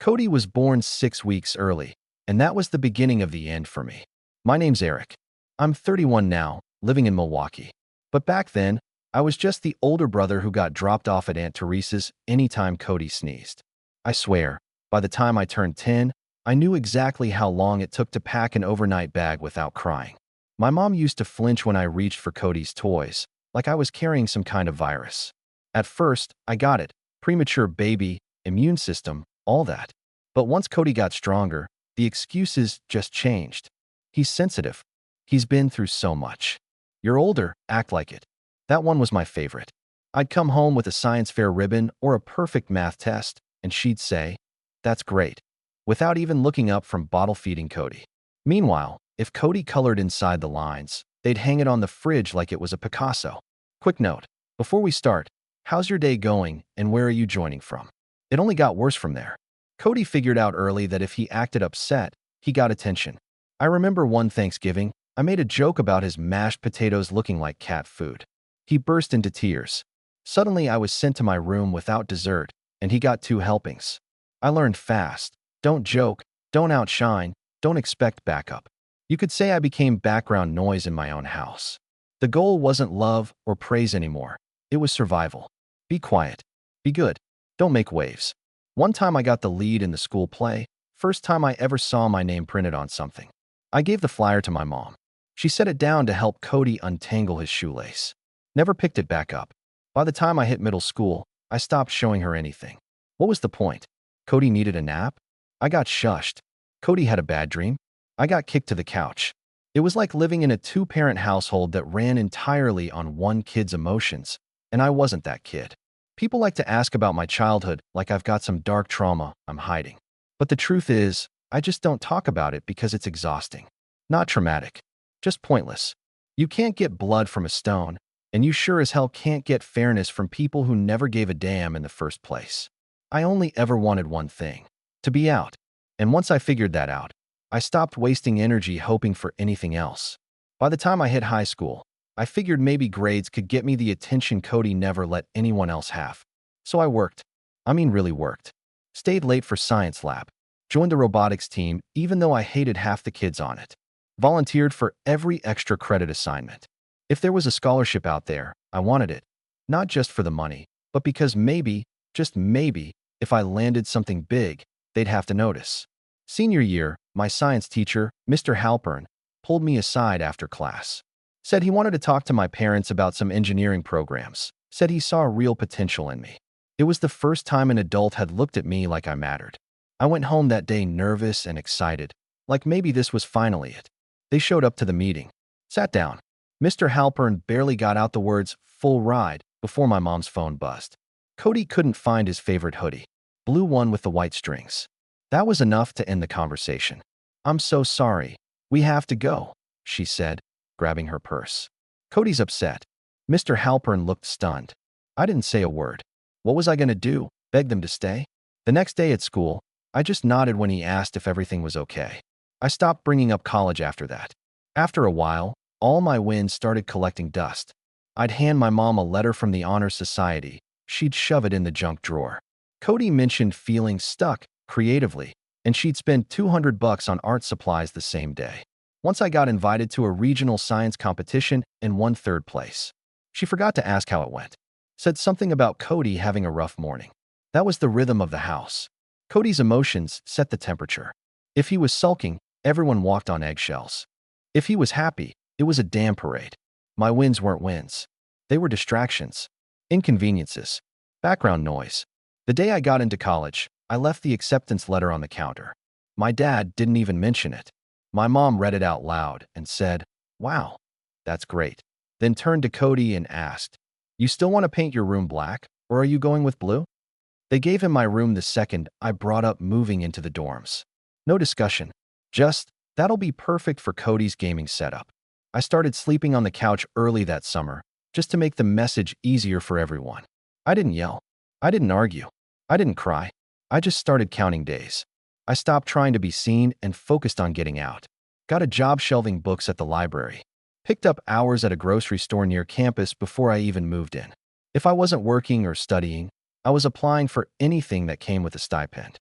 Cody was born 6 weeks early, and that was the beginning of the end for me. My name's Eric. I'm 31 now, living in Milwaukee. But back then, I was just the older brother who got dropped off at Aunt Teresa's anytime Cody sneezed. I swear, by the time I turned 10, I knew exactly how long it took to pack an overnight bag without crying. My mom used to flinch when I reached for Cody's toys, like I was carrying some kind of virus. At first, I got it. Premature baby, immune system, all that. But once Cody got stronger, the excuses just changed. He's sensitive. He's been through so much. You're older, act like it. That one was my favorite. I'd come home with a science fair ribbon or a perfect math test, and she'd say, "That's great," without even looking up from bottle feeding Cody. Meanwhile, if Cody colored inside the lines, they'd hang it on the fridge like it was a Picasso. Quick note, before we start, how's your day going and where are you joining from? It only got worse from there. Cody figured out early that if he acted upset, he got attention. I remember one Thanksgiving, I made a joke about his mashed potatoes looking like cat food. He burst into tears. Suddenly, I was sent to my room without dessert, and he got 2 helpings. I learned fast. Don't joke, don't outshine, don't expect backup. You could say I became background noise in my own house. The goal wasn't love or praise anymore. It was survival. Be quiet. Be good. Don't make waves. One time I got the lead in the school play, first time I ever saw my name printed on something. I gave the flyer to my mom. She set it down to help Cody untangle his shoelace. Never picked it back up. By the time I hit middle school, I stopped showing her anything. What was the point? Cody needed a nap? I got shushed. Cody had a bad dream? I got kicked to the couch. It was like living in a 2-parent household that ran entirely on one kid's emotions, and I wasn't that kid. People like to ask about my childhood like I've got some dark trauma I'm hiding. But the truth is, I just don't talk about it because it's exhausting. Not traumatic. Just pointless. You can't get blood from a stone, and you sure as hell can't get fairness from people who never gave a damn in the first place. I only ever wanted one thing. To be out. And once I figured that out, I stopped wasting energy hoping for anything else. By the time I hit high school, I figured maybe grades could get me the attention Cody never let anyone else have. So I worked. I mean really worked. Stayed late for science lab. Joined the robotics team even though I hated half the kids on it. Volunteered for every extra credit assignment. If there was a scholarship out there, I wanted it. Not just for the money, but because maybe, just maybe, if I landed something big, they'd have to notice. Senior year, my science teacher, Mr. Halpern, pulled me aside after class. Said he wanted to talk to my parents about some engineering programs. Said he saw real potential in me. It was the first time an adult had looked at me like I mattered. I went home that day nervous and excited, like maybe this was finally it. They showed up to the meeting. Sat down. Mr. Halpern barely got out the words, "full ride," before my mom's phone buzzed. Cody couldn't find his favorite hoodie. Blue one with the white strings. That was enough to end the conversation. "I'm so sorry. We have to go," she said, grabbing her purse. "Cody's upset." Mr. Halpern looked stunned. I didn't say a word. What was I going to do? Beg them to stay? The next day at school, I just nodded when he asked if everything was okay. I stopped bringing up college after that. After a while, all my wins started collecting dust. I'd hand my mom a letter from the Honor Society. She'd shove it in the junk drawer. Cody mentioned feeling stuck creatively, and she'd spend $200 on art supplies the same day. Once I got invited to a regional science competition and won 3rd place. She forgot to ask how it went. Said something about Cody having a rough morning. That was the rhythm of the house. Cody's emotions set the temperature. If he was sulking, everyone walked on eggshells. If he was happy, it was a damn parade. My wins weren't wins. They were distractions, inconveniences, background noise. The day I got into college, I left the acceptance letter on the counter. My dad didn't even mention it. My mom read it out loud and said, "Wow, that's great." Then turned to Cody and asked, "You still want to paint your room black, or are you going with blue?" They gave him my room the second I brought up moving into the dorms. No discussion. Just, that'll be perfect for Cody's gaming setup. I started sleeping on the couch early that summer, just to make the message easier for everyone. I didn't yell. I didn't argue. I didn't cry. I just started counting days. I stopped trying to be seen and focused on getting out. Got a job shelving books at the library. Picked up hours at a grocery store near campus before I even moved in. If I wasn't working or studying, I was applying for anything that came with a stipend.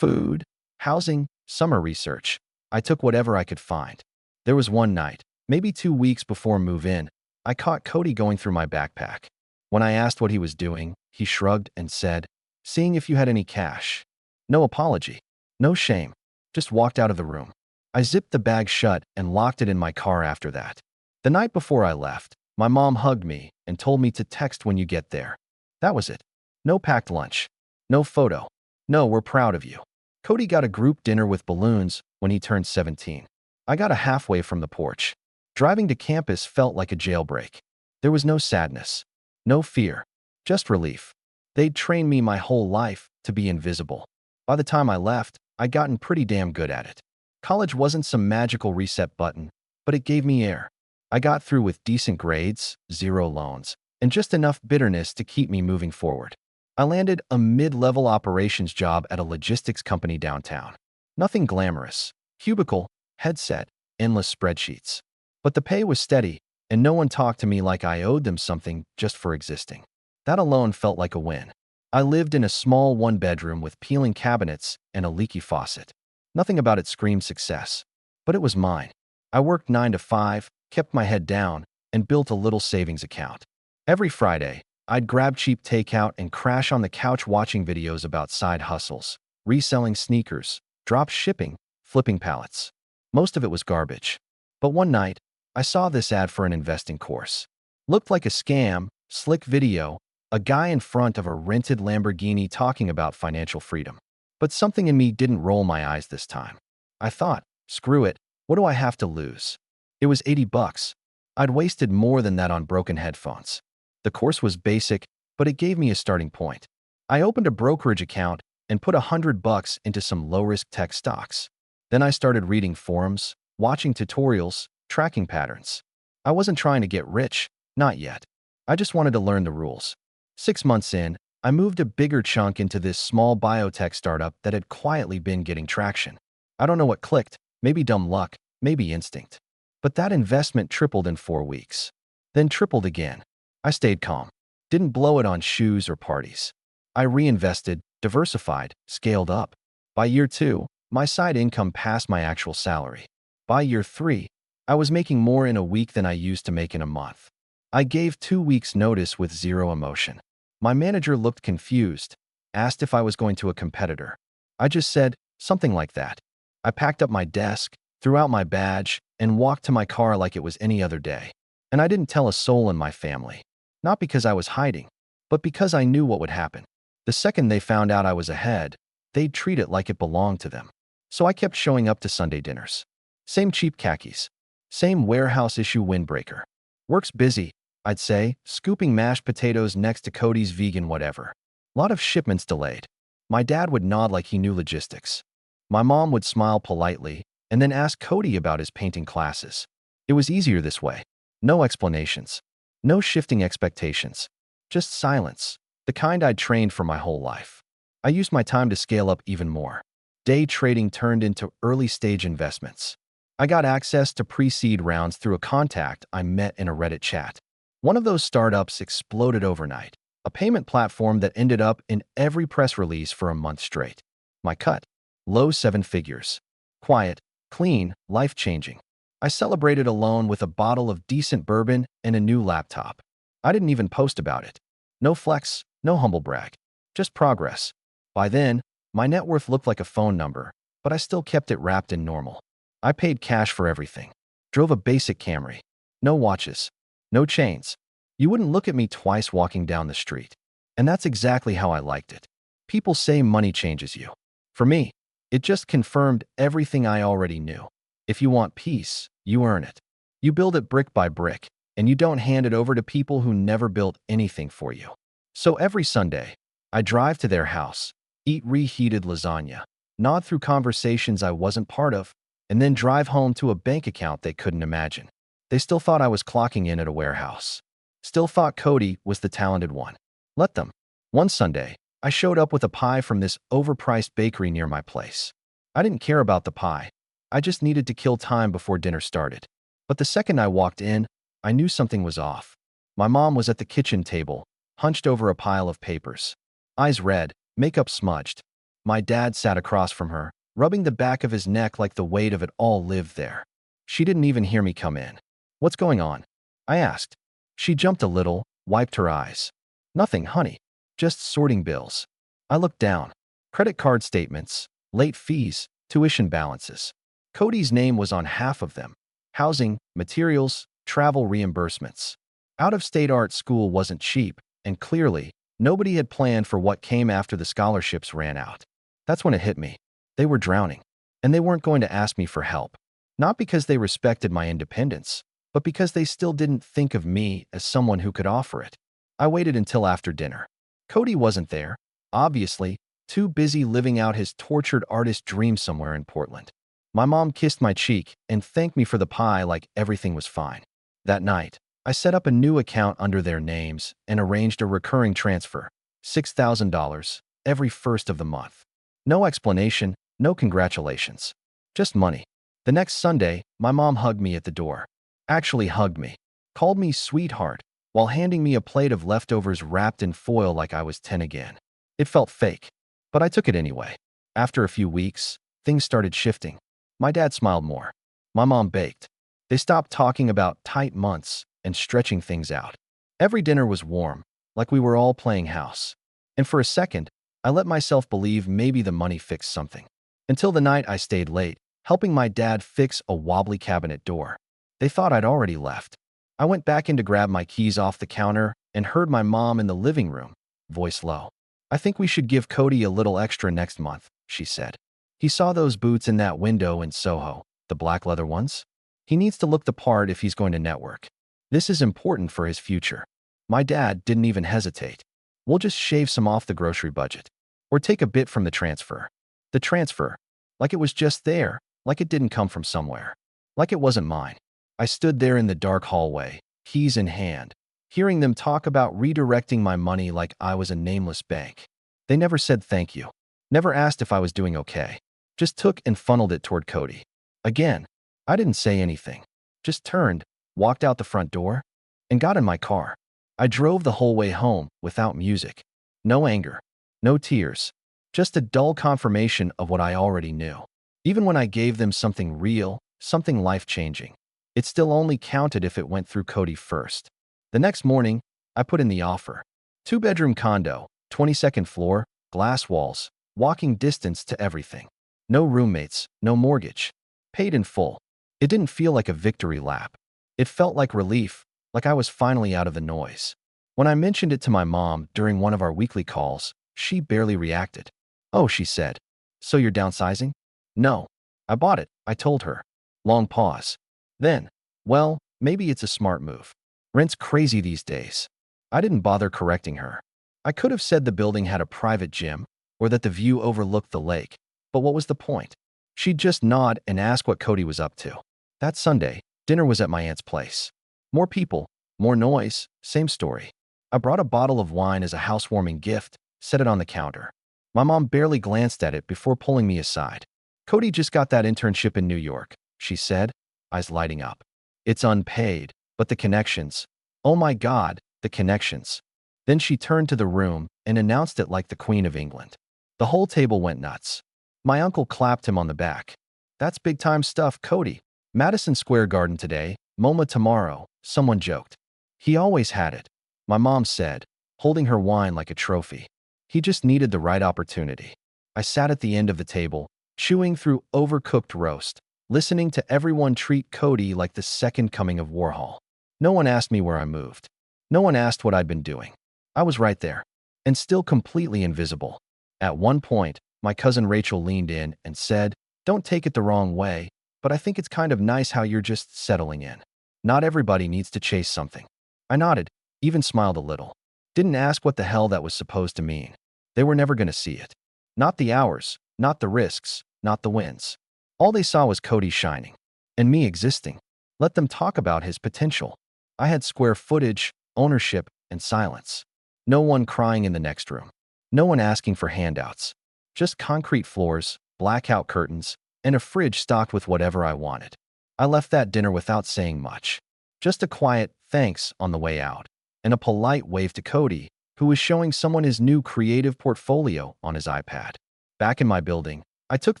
food, housing, summer research. I took whatever I could find. There was one night, maybe 2 weeks before move-in, I caught Cody going through my backpack. When I asked what he was doing, he shrugged and said, "Seeing if you had any cash." No apology, no shame, just walked out of the room. I zipped the bag shut and locked it in my car after that. The night before I left, my mom hugged me and told me to text when you get there. That was it. No packed lunch. No photo. No, we're proud of you. Cody got a group dinner with balloons when he turned 17. I got a halfway from the porch. Driving to campus felt like a jailbreak. There was no sadness, no fear, just relief. They'd trained me my whole life to be invisible. By the time I left, I'd gotten pretty damn good at it. College wasn't some magical reset button, but it gave me air. I got through with decent grades, 0 loans, and just enough bitterness to keep me moving forward. I landed a mid-level operations job at a logistics company downtown. Nothing glamorous. Cubicle, headset, endless spreadsheets. But the pay was steady, and no one talked to me like I owed them something just for existing. That alone felt like a win. I lived in a small one-bedroom with peeling cabinets and a leaky faucet. Nothing about it screamed success, but it was mine. I worked 9 to 5, kept my head down, and built a little savings account. Every Friday, I'd grab cheap takeout and crash on the couch watching videos about side hustles, reselling sneakers, drop shipping, flipping pallets. Most of it was garbage. But one night, I saw this ad for an investing course. Looked like a scam, slick video, a guy in front of a rented Lamborghini talking about financial freedom. But something in me didn't roll my eyes this time. I thought, screw it, what do I have to lose? It was $80. I'd wasted more than that on broken headphones. The course was basic, but it gave me a starting point. I opened a brokerage account and put $100 into some low-risk tech stocks. Then I started reading forums, watching tutorials, tracking patterns. I wasn't trying to get rich, not yet. I just wanted to learn the rules. 6 months in, I moved a bigger chunk into this small biotech startup that had quietly been getting traction. I don't know what clicked, maybe dumb luck, maybe instinct. But that investment tripled in 4 weeks. Then tripled again. I stayed calm. Didn't blow it on shoes or parties. I reinvested, diversified, scaled up. By year 2, my side income passed my actual salary. By year 3, I was making more in a week than I used to make in a month. I gave 2 weeks' notice with 0 emotion. My manager looked confused, asked if I was going to a competitor. I just said, something like that. I packed up my desk, threw out my badge, and walked to my car like it was any other day. And I didn't tell a soul in my family. Not because I was hiding, but because I knew what would happen. The second they found out I was ahead, they'd treat it like it belonged to them. So I kept showing up to Sunday dinners. Same cheap khakis. Same warehouse issue windbreaker. Work's busy, I'd say, scooping mashed potatoes next to Cody's vegan whatever. Lot of shipments delayed. My dad would nod like he knew logistics. My mom would smile politely and then ask Cody about his painting classes. It was easier this way. No explanations. No shifting expectations. Just silence, the kind I'd trained for my whole life. I used my time to scale up even more. Day trading turned into early-stage investments. I got access to pre-seed rounds through a contact I met in a Reddit chat. One of those startups exploded overnight, a payment platform that ended up in every press release for a month straight. My cut, low 7 figures. Quiet, clean, life-changing. I celebrated alone with a bottle of decent bourbon and a new laptop. I didn't even post about it. No flex, no humble brag. Just progress. By then, my net worth looked like a phone number, but I still kept it wrapped in normal. I paid cash for everything. Drove a basic Camry. No watches. No chains. You wouldn't look at me twice walking down the street. And that's exactly how I liked it. People say money changes you. For me, it just confirmed everything I already knew. If you want peace, you earn it. You build it brick by brick, and you don't hand it over to people who never built anything for you. So every Sunday, I drive to their house, eat reheated lasagna, nod through conversations I wasn't part of, and then drive home to a bank account they couldn't imagine. They still thought I was clocking in at a warehouse. Still thought Cody was the talented one. Let them. One Sunday, I showed up with a pie from this overpriced bakery near my place. I didn't care about the pie. I just needed to kill time before dinner started. But the second I walked in, I knew something was off. My mom was at the kitchen table, hunched over a pile of papers. Eyes red, makeup smudged. My dad sat across from her, rubbing the back of his neck like the weight of it all lived there. She didn't even hear me come in. "What's going on?" I asked. She jumped a little, wiped her eyes. "Nothing, honey. Just sorting bills." I looked down. Credit card statements, late fees, tuition balances. Cody's name was on half of them. Housing, materials, travel reimbursements. Out-of-state art school wasn't cheap, and clearly, nobody had planned for what came after the scholarships ran out. That's when it hit me. They were drowning, and they weren't going to ask me for help. Not because they respected my independence, but because they still didn't think of me as someone who could offer it. I waited until after dinner. Cody wasn't there, obviously, too busy living out his tortured artist dream somewhere in Portland. My mom kissed my cheek and thanked me for the pie like everything was fine. That night, I set up a new account under their names and arranged a recurring transfer, $6,000, every first of the month. No explanation, no congratulations. Just money. The next Sunday, my mom hugged me at the door. Actually hugged me. Called me sweetheart, while handing me a plate of leftovers wrapped in foil like I was 10 again. It felt fake, but I took it anyway. After a few weeks, things started shifting. My dad smiled more. My mom baked. They stopped talking about tight months and stretching things out. Every dinner was warm, like we were all playing house. And for a second, I let myself believe maybe the money fixed something. Until the night I stayed late, helping my dad fix a wobbly cabinet door. They thought I'd already left. I went back in to grab my keys off the counter and heard my mom in the living room, voice low. "I think we should give Cody a little extra next month," she said. "He saw those boots in that window in Soho, the black leather ones. He needs to look the part if he's going to network. This is important for his future." My dad didn't even hesitate. "We'll just shave some off the grocery budget. Or take a bit from the transfer." The transfer. Like it was just there, like it didn't come from somewhere. Like it wasn't mine. I stood there in the dark hallway, keys in hand, hearing them talk about redirecting my money like I was a nameless bank. They never said thank you. Never asked if I was doing okay. Just took and funneled it toward Cody. Again, I didn't say anything. Just turned, walked out the front door, and got in my car. I drove the whole way home without music. No anger. No tears. Just a dull confirmation of what I already knew. Even when I gave them something real, something life-changing, it still only counted if it went through Cody first. The next morning, I put in the offer. 2-bedroom condo, 22nd floor, glass walls, walking distance to everything. No roommates, no mortgage. Paid in full. It didn't feel like a victory lap. It felt like relief, like I was finally out of the noise. When I mentioned it to my mom during one of our weekly calls, she barely reacted. "Oh," she said. "So you're downsizing?" "No. I bought it," I told her. Long pause. Then, "Well, maybe it's a smart move. Rent's crazy these days." I didn't bother correcting her. I could have said the building had a private gym or that the view overlooked the lake, but what was the point? She'd just nod and ask what Cody was up to. That Sunday, dinner was at my aunt's place. More people, more noise, same story. I brought a bottle of wine as a housewarming gift, set it on the counter. My mom barely glanced at it before pulling me aside. "Cody just got that internship in New York," she said, eyes lighting up. "It's unpaid, but the connections. Oh my God, the connections." Then she turned to the room and announced it like the Queen of England. The whole table went nuts. My uncle clapped him on the back. "That's big-time stuff, Cody. Madison Square Garden today, MoMA tomorrow," someone joked. "He always had it," my mom said, holding her wine like a trophy. "He just needed the right opportunity." I sat at the end of the table, chewing through overcooked roast, listening to everyone treat Cody like the second coming of Warhol. No one asked me where I moved. No one asked what I'd been doing. I was right there, and still completely invisible. At one point, my cousin Rachel leaned in and said, "Don't take it the wrong way, but I think it's kind of nice how you're just settling in. Not everybody needs to chase something." I nodded, even smiled a little. Didn't ask what the hell that was supposed to mean. They were never going to see it. Not the hours, not the risks, not the wins. All they saw was Cody shining, and me existing. Let them talk about his potential. I had square footage, ownership, and silence. No one crying in the next room. No one asking for handouts. Just concrete floors, blackout curtains, and a fridge stocked with whatever I wanted. I left that dinner without saying much. Just a quiet thanks on the way out, and a polite wave to Cody, who was showing someone his new creative portfolio on his iPad. Back in my building, I took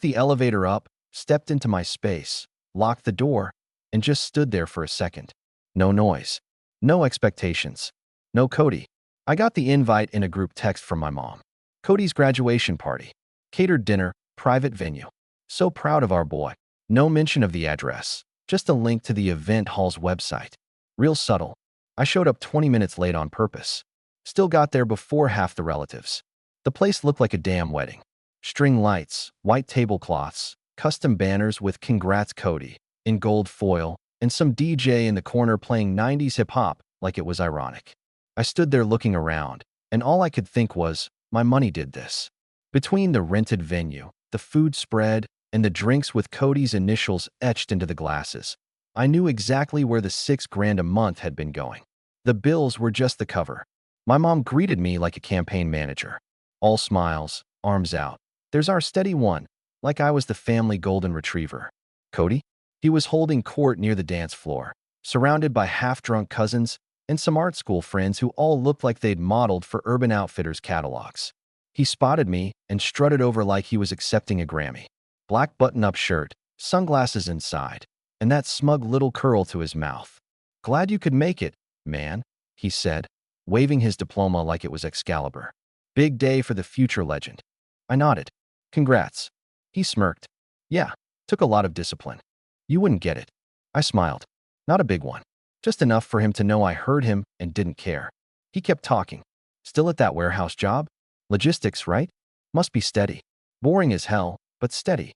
the elevator up, stepped into my space, locked the door, and just stood there for a second. No noise. No expectations. No Cody. I got the invite in a group text from my mom. Cody's graduation party. Catered dinner, private venue. So proud of our boy. No mention of the address. Just a link to the event hall's website. Real subtle. I showed up 20 minutes late on purpose. Still got there before half the relatives. The place looked like a damn wedding. String lights, white tablecloths, custom banners with "Congrats Cody" in gold foil, and some DJ in the corner playing 90s hip-hop like it was ironic. I stood there looking around, and all I could think was, my money did this. Between the rented venue, the food spread, and the drinks with Cody's initials etched into the glasses, I knew exactly where the $6,000 a month had been going. The bills were just the cover. My mom greeted me like a campaign manager. All smiles, arms out. There's our steady one, like I was the family golden retriever. Cody? He was holding court near the dance floor, surrounded by half-drunk cousins and some art school friends who all looked like they'd modeled for Urban Outfitters catalogs. He spotted me and strutted over like he was accepting a Grammy. Black button-up shirt, sunglasses inside, and that smug little curl to his mouth. "Glad you could make it, man," he said, waving his diploma like it was Excalibur. "Big day for the future legend." I nodded. "Congrats." He smirked. "Yeah, took a lot of discipline. You wouldn't get it." I smiled. Not a big one. Just enough for him to know I heard him and didn't care. He kept talking. "Still at that warehouse job? Logistics, right? Must be steady. Boring as hell, but steady."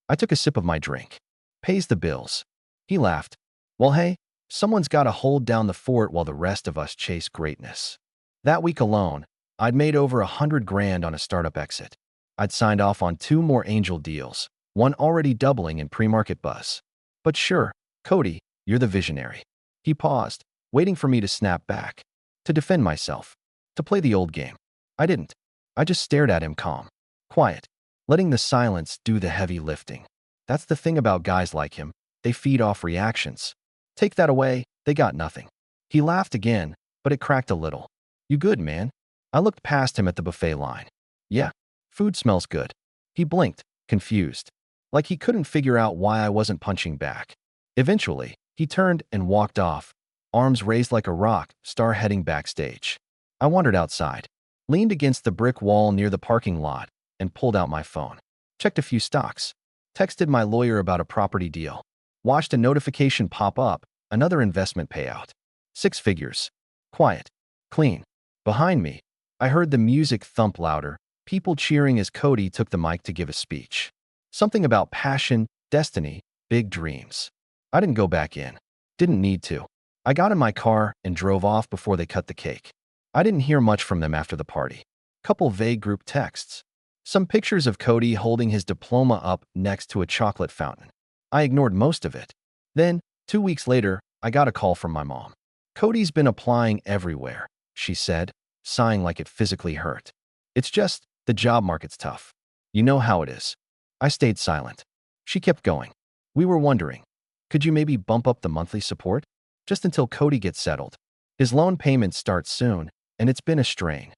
I took a sip of my drink. "Pays the bills." He laughed. "Well, hey, someone's got to hold down the fort while the rest of us chase greatness." That week alone, I'd made over $100,000 on a startup exit. I'd signed off on 2 more angel deals, one already doubling in pre-market buzz. "But sure, Cody, you're the visionary." He paused, waiting for me to snap back, to defend myself, to play the old game. I didn't. I just stared at him calm, quiet, letting the silence do the heavy lifting. That's the thing about guys like him. They feed off reactions. Take that away, they got nothing. He laughed again, but it cracked a little. "You good, man?" I looked past him at the buffet line. "Yeah, food smells good." He blinked, confused, like he couldn't figure out why I wasn't punching back. Eventually, he turned and walked off, arms raised like a rock star heading backstage. I wandered outside, leaned against the brick wall near the parking lot, and pulled out my phone. Checked a few stocks, texted my lawyer about a property deal, watched a notification pop up, another investment payout. 6 figures. Quiet. Clean. Behind me, I heard the music thump louder, people cheering as Cody took the mic to give a speech. Something about passion, destiny, big dreams. I didn't go back in. Didn't need to. I got in my car and drove off before they cut the cake. I didn't hear much from them after the party. Couple vague group texts. Some pictures of Cody holding his diploma up next to a chocolate fountain. I ignored most of it. Then, 2 weeks later, I got a call from my mom. "Cody's been applying everywhere," she said, sighing like it physically hurt. "It's just, the job market's tough. You know how it is." I stayed silent. She kept going. "We were wondering, could you maybe bump up the monthly support? Just until Cody gets settled. His loan payments start soon, and it's been a strain."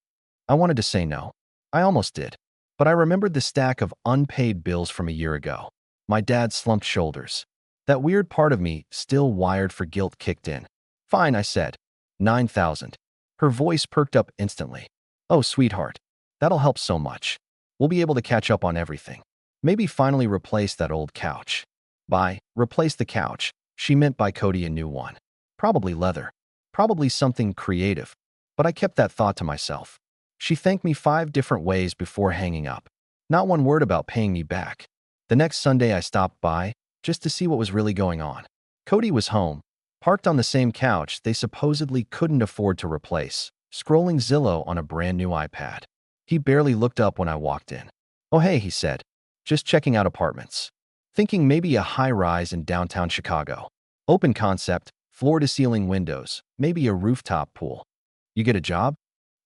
I wanted to say no. I almost did. But I remembered the stack of unpaid bills from a year ago. My dad's slumped shoulders. That weird part of me, still wired for guilt, kicked in. "Fine," I said. 9,000. Her voice perked up instantly. "Oh, sweetheart. That'll help so much. We'll be able to catch up on everything. Maybe finally replace that old couch." By replace the couch, she meant buy Cody a new one. Probably leather. Probably something creative. But I kept that thought to myself. She thanked me 5 different ways before hanging up. Not one word about paying me back. The next Sunday I stopped by, just to see what was really going on. Cody was home, parked on the same couch they supposedly couldn't afford to replace, scrolling Zillow on a brand new iPad. He barely looked up when I walked in. "Oh hey," he said. "Just checking out apartments. Thinking maybe a high-rise in downtown Chicago. Open concept, floor-to-ceiling windows, maybe a rooftop pool. You get a job?"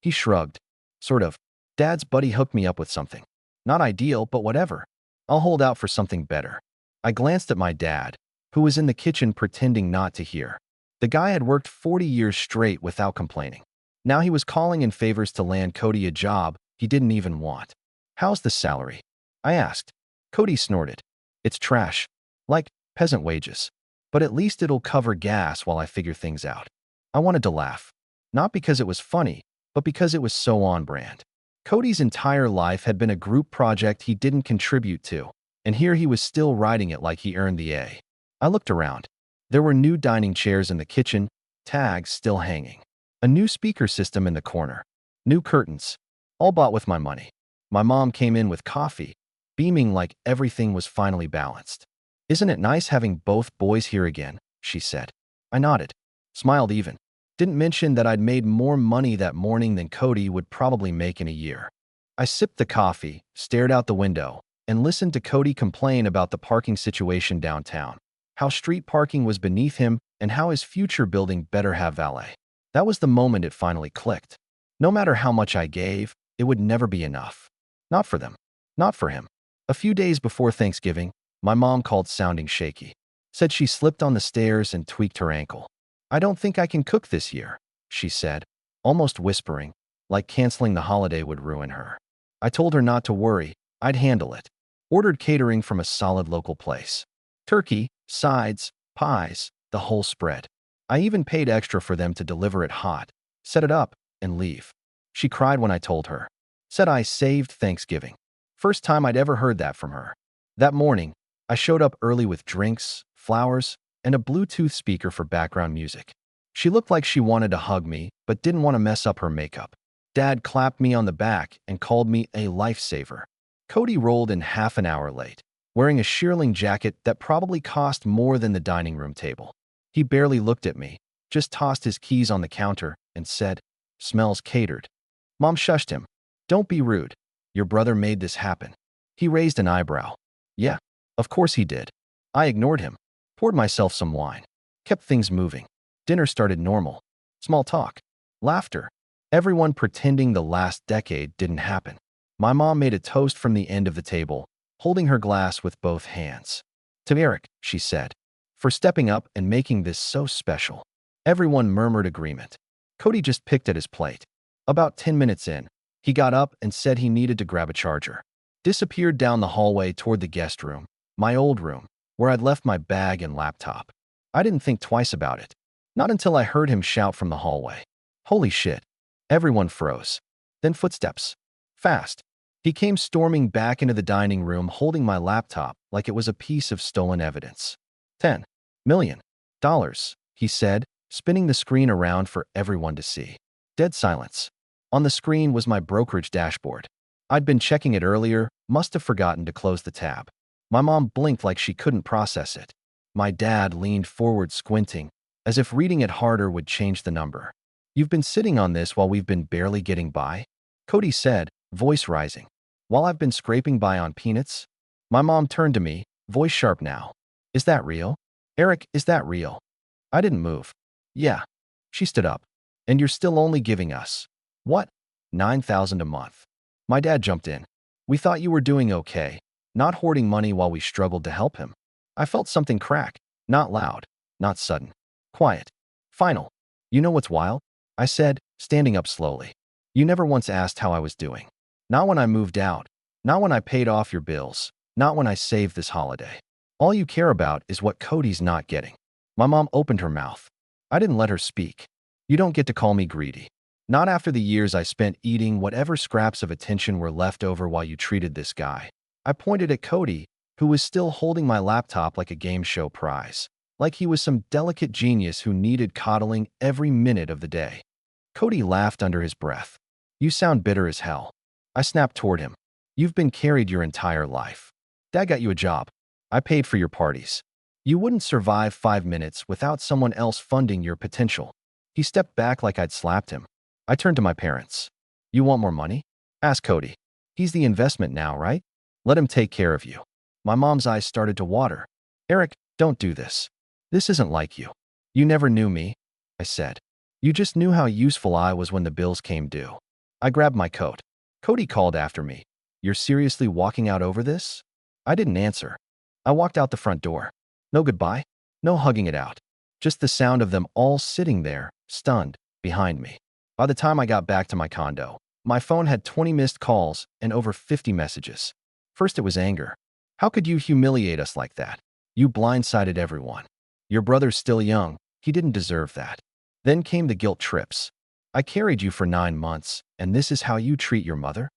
He shrugged. "Sort of. Dad's buddy hooked me up with something. Not ideal, but whatever. I'll hold out for something better." I glanced at my dad, who was in the kitchen pretending not to hear. The guy had worked 40 years straight without complaining. Now he was calling in favors to land Cody a job he didn't even want. "How's the salary?" I asked. Cody snorted. It's trash. Like peasant wages. But at least it'll cover gas while I figure things out. I wanted to laugh. Not because it was funny, but because it was so on brand. Cody's entire life had been a group project he didn't contribute to, and here he was still writing it like he earned the A. I looked around. There were new dining chairs in the kitchen, tags still hanging. A new speaker system in the corner. New curtains. All bought with my money. My mom came in with coffee, beaming like everything was finally balanced. "Isn't it nice having both boys here again?" she said. I nodded. Smiled even. Didn't mention that I'd made more money that morning than Cody would probably make in a year. I sipped the coffee, stared out the window, and listened to Cody complain about the parking situation downtown. How street parking was beneath him and how his future building better have valet. That was the moment it finally clicked. No matter how much I gave, it would never be enough. Not for them. Not for him. A few days before Thanksgiving, my mom called sounding shaky. Said she slipped on the stairs and tweaked her ankle. "I don't think I can cook this year," she said, almost whispering, like canceling the holiday would ruin her. I told her not to worry, I'd handle it. Ordered catering from a solid local place. Turkey, sides, pies, the whole spread. I even paid extra for them to deliver it hot, set it up, and leave. She cried when I told her. Said I saved Thanksgiving. First time I'd ever heard that from her. That morning, I showed up early with drinks, flowers, and a Bluetooth speaker for background music. She looked like she wanted to hug me, but didn't want to mess up her makeup. Dad clapped me on the back and called me a lifesaver. Cody rolled in half an hour late, wearing a shearling jacket that probably cost more than the dining room table. He barely looked at me, just tossed his keys on the counter and said, "Smells catered." Mom shushed him. "Don't be rude. Your brother made this happen." He raised an eyebrow. "Yeah, of course he did." I ignored him, poured myself some wine, kept things moving. Dinner started normal. Small talk. Laughter. Everyone pretending the last decade didn't happen. My mom made a toast from the end of the table, holding her glass with both hands. "To Eric," she said, "for stepping up and making this so special." Everyone murmured agreement. Cody just picked at his plate. About 10 minutes in, he got up and said he needed to grab a charger. Disappeared down the hallway toward the guest room, my old room, where I'd left my bag and laptop. I didn't think twice about it. Not until I heard him shout from the hallway. "Holy shit." Everyone froze. Then footsteps. Fast. He came storming back into the dining room holding my laptop like it was a piece of stolen evidence. $10 million, he said, spinning the screen around for everyone to see. Dead silence. On the screen was my brokerage dashboard. I'd been checking it earlier, must have forgotten to close the tab. My mom blinked like she couldn't process it. My dad leaned forward squinting, as if reading it harder would change the number. "You've been sitting on this while we've been barely getting by?" Cody said, voice rising. "While I've been scraping by on peanuts?" My mom turned to me, voice sharp now. "Is that real? Eric, is that real?" I didn't move. "Yeah." She stood up. "And you're still only giving us, what, $9,000 a month?" My dad jumped in. "We thought you were doing okay, not hoarding money while we struggled to help him." I felt something crack. Not loud, not sudden. Quiet. Final. "You know what's wild?" I said, standing up slowly. "You never once asked how I was doing. Not when I moved out. Not when I paid off your bills. Not when I saved this holiday. All you care about is what Cody's not getting." My mom opened her mouth. I didn't let her speak. "You don't get to call me greedy. Not after the years I spent eating whatever scraps of attention were left over while you treated this guy." I pointed at Cody, who was still holding my laptop like a game show prize. Like he was some delicate genius who needed coddling every minute of the day. Cody laughed under his breath. "You sound bitter as hell." I snapped toward him. "You've been carried your entire life. Dad got you a job. I paid for your parties. You wouldn't survive 5 minutes without someone else funding your potential." He stepped back like I'd slapped him. I turned to my parents. "You want more money?" Asked Cody. "He's the investment now, right? Let him take care of you." My mom's eyes started to water. "Eric, don't do this. This isn't like you. You never knew me," I said. "You just knew how useful I was when the bills came due." I grabbed my coat. Cody called after me. "You're seriously walking out over this?" I didn't answer. I walked out the front door. No goodbye, no hugging it out. Just the sound of them all sitting there, stunned, behind me. By the time I got back to my condo, my phone had 20 missed calls and over 50 messages. First it was anger. How could you humiliate us like that? You blindsided everyone. Your brother's still young. He didn't deserve that. Then came the guilt trips. I carried you for 9 months, and this is how you treat your mother?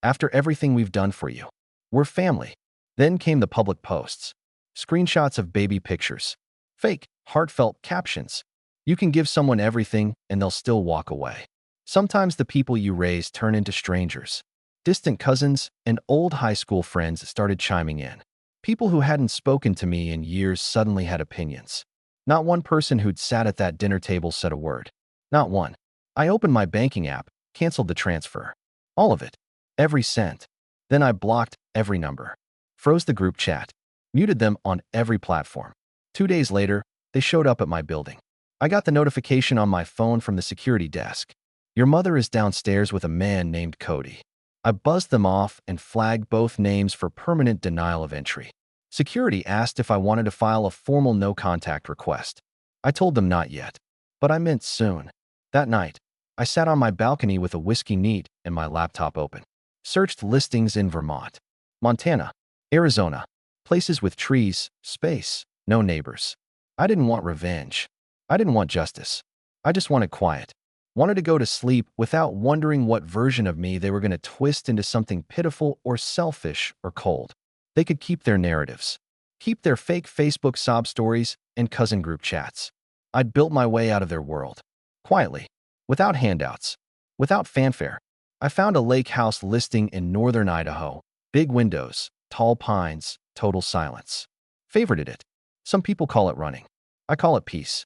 After everything we've done for you. We're family. Then came the public posts. Screenshots of baby pictures. Fake, heartfelt captions. You can give someone everything, and they'll still walk away. Sometimes the people you raise turn into strangers. Distant cousins and old high school friends started chiming in. People who hadn't spoken to me in years suddenly had opinions. Not one person who'd sat at that dinner table said a word. Not one. I opened my banking app, canceled the transfer. All of it. Every cent. Then I blocked every number. Froze the group chat. Muted them on every platform. 2 days later, they showed up at my building. I got the notification on my phone from the security desk. Your mother is downstairs with a man named Cody. I buzzed them off and flagged both names for permanent denial of entry. Security asked if I wanted to file a formal no-contact request. I told them not yet, but I meant soon. That night, I sat on my balcony with a whiskey neat and my laptop open. Searched listings in Vermont, Montana, Arizona, places with trees, space, no neighbors. I didn't want revenge. I didn't want justice. I just wanted quiet. Wanted to go to sleep without wondering what version of me they were going to twist into something pitiful or selfish or cold. They could keep their narratives, keep their fake Facebook sob stories and cousin group chats. I'd built my way out of their world. Quietly, without handouts, without fanfare. I found a lake house listing in northern Idaho. Big windows, tall pines, total silence. Favorited it. Some people call it running. I call it peace.